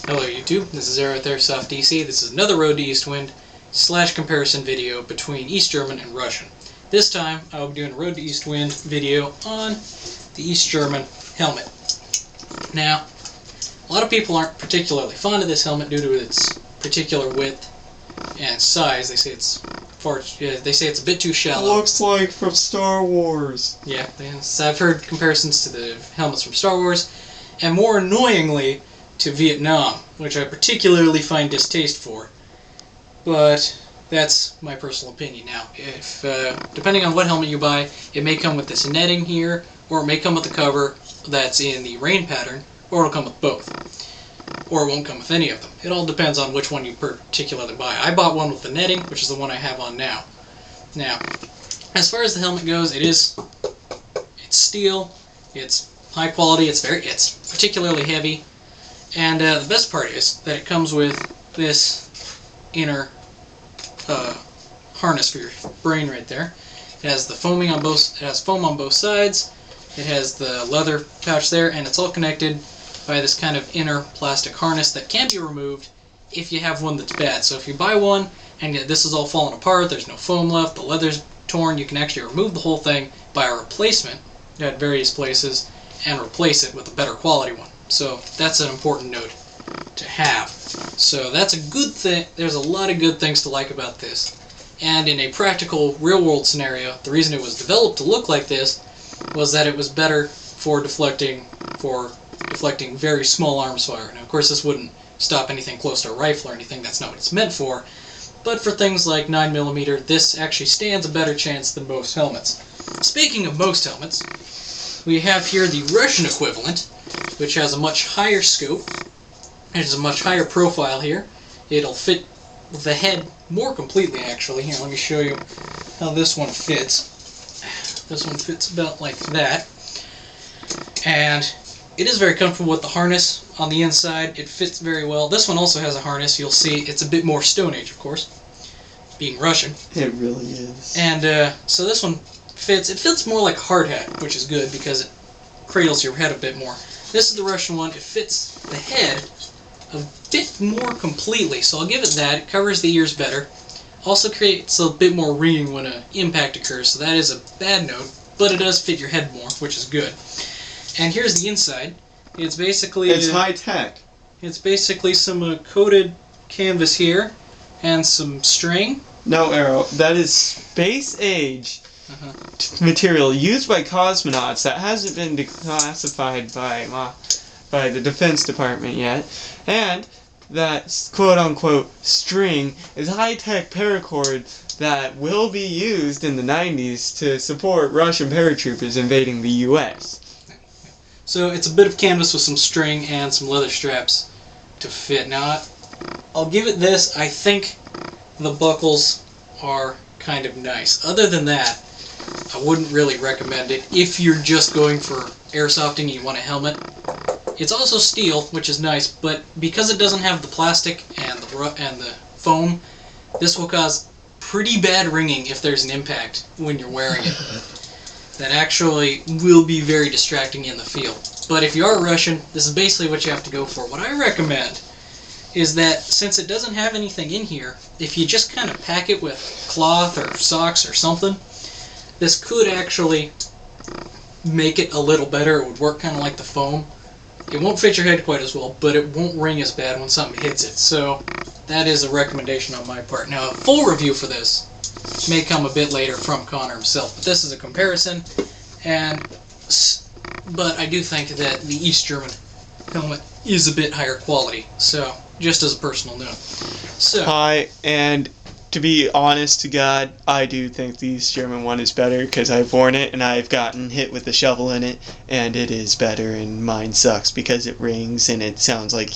Hello YouTube, this is Air with Airsoft DC. This is another Road to Eastwind / comparison video between East German and Russian. This time I will be doing a Road to Eastwind video on the East German helmet. Now, a lot of people aren't particularly fond of this helmet due to its particular width and size. They say it's a bit too shallow. It looks like from Star Wars. Yeah, I've heard comparisons to the helmets from Star Wars, and more annoyingly, to Vietnam, which I particularly find distasteful. But that's my personal opinion. Now, if depending on what helmet you buy, it may come with this netting here, or it may come with the cover that's in the rain pattern, or it'll come with both. Or it won't come with any of them. It all depends on which one you particularly buy. I bought one with the netting, which is the one I have on now. Now, as far as the helmet goes, it's steel, it's high quality, it's particularly heavy. And the best part is that it comes with this inner harness for your brain right there. It has the foam on both sides. It has the leather pouch there, and it's all connected by this kind of inner plastic harness that can be removed if you have one that's bad. So if you buy one and this is all falling apart, there's no foam left, the leather's torn, you can actually remove the whole thing, buy a replacement at various places, and replace it with a better quality one. So that's an important note to have. So that's a good thing. There's a lot of good things to like about this. And in a practical real-world scenario, the reason it was developed to look like this was that it was better for deflecting very small arms fire. Now, of course, this wouldn't stop anything close to a rifle or anything. That's not what it's meant for. But for things like 9mm, this actually stands a better chance than most helmets. Speaking of most helmets, we have here the Russian equivalent, which has a much higher scope. It has a much higher profile here. It'll fit the head more completely, actually. Here, let me show you how this one fits. This one fits about like that. And it is very comfortable with the harness on the inside. It fits very well. This one also has a harness. You'll see it's a bit more Stone Age, of course, being Russian. It really is. And so this one fits. It fits more like a hard hat, which is good because it cradles your head a bit more. This is the Russian one. It fits the head a bit more completely, so I'll give it that. It covers the ears better. Also creates a bit more ringing when an impact occurs, so that is a bad note, but it does fit your head more, which is good. And here's the inside. It's basically... It's high-tech. It's basically some coated canvas here, and some string. No, Arrow, that is space-age material used by cosmonauts that hasn't been declassified by the Defense Department yet, and that quote-unquote string is high-tech paracord that will be used in the 90s to support Russian paratroopers invading the U.S. So it's a bit of canvas with some string and some leather straps to fit. Now, I'll give it this. I think the buckles are kind of nice. Other than that, I wouldn't really recommend it if you're just going for airsofting and you want a helmet. It's also steel, which is nice, but because it doesn't have the plastic and the foam, this will cause pretty bad ringing if there's an impact when you're wearing it. That actually will be very distracting in the field. But if you are Russian, this is basically what you have to go for. What I recommend is that since it doesn't have anything in here, if you just kind of pack it with cloth or socks or something, this could actually make it a little better. It would work kind of like the foam. It won't fit your head quite as well, but it won't ring as bad when something hits it. So that is a recommendation on my part. Now, a full review for this may come a bit later from Connor himself, but this is a comparison. But I do think that the East German helmet is a bit higher quality. So just as a personal note. So. Hi, and to be honest to God, I do think the East German one is better because I've worn it and I've gotten hit with a shovel in it, and it is better, and mine sucks because it rings and it sounds like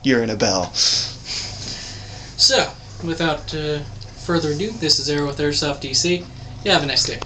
you're in a bell. So, without further ado, this is Air with Airsoft DC. You have a nice day.